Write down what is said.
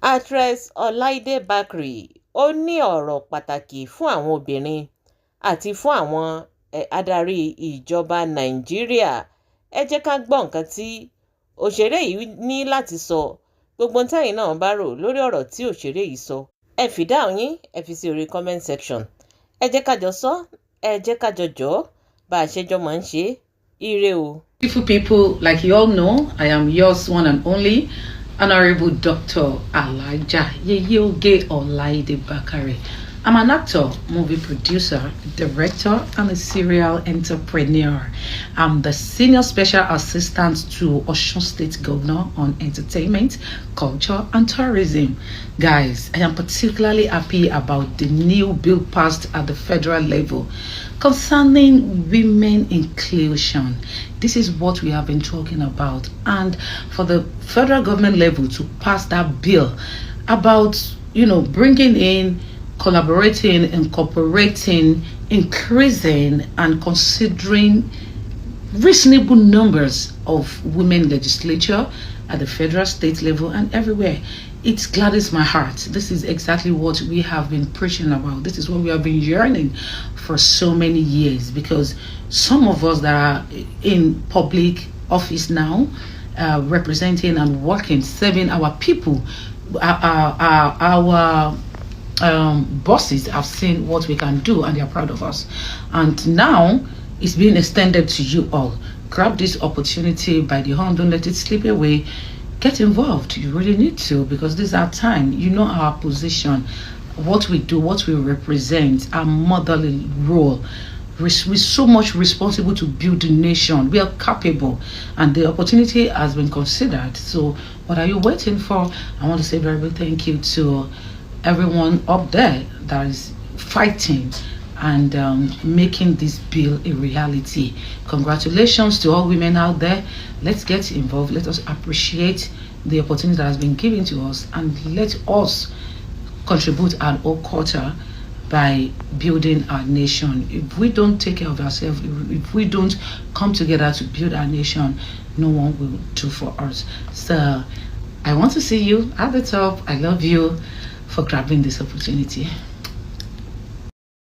Actress Olaide Bakare ó ní ọ̀rọ̀ pàtàkì fún àwọn obìnrin àti fún àwọn adarí ìjọba Nàìjíríà. Ẹ jẹ́ ká gbọ́ nǹkan tí òṣèré yìí ní láti sọ. Gbogbo tẹ́yin náà bá rò lórí ọ̀rọ̀ tí òṣèré yìí sọ, ẹ fi dáhùn yín, ẹ fi sí orí comment section. Ẹ jẹ́ ká jọ sọ, ẹ jẹ́ ká jọ jọ́ bá a ṣe jọ máa ń ṣe. Ire o. Beautiful people, like you all know, I am yours one and only, Honorable Dr. Alaja Yeyeoge Olaide Bakare. I'm an actor, movie producer, director, and a serial entrepreneur. I'm the Senior Special Assistant to Osun State Governor on Entertainment, Culture, and Tourism. Guys, I am particularly happy about the new bill passed at the federal level concerning women inclusion. This is what we have been talking about. And for the federal government level to pass that bill about, bringing in, collaborating, incorporating, increasing, and considering reasonable numbers of women legislature at the federal, state level, and everywhere. It gladdens my heart. This is exactly what we have been preaching about. This is what we have been yearning for so many years, because some of us that are in public office now, representing and working, serving our people, our bosses have seen what we can do and they are proud of us, and now it's being extended to you all. Grab this opportunity by the horn, don't let it slip away. Get involved, you really need to, because this is our time. You know our position, what we do, what we represent, our motherly role. We're so much responsible to build the nation. We are capable, and the opportunity has been considered. So what are you waiting for? I want to say very big thank you to everyone up there that is fighting and making this bill a reality. Congratulations to all women out there. Let's get involved. Let us appreciate the opportunity that has been given to us, and let us contribute our whole quarter by building our nation. If we don't take care of ourselves, if we don't come together to build our nation, no one will do for us. So I want to see you at the top. I love you for grabbing this opportunity.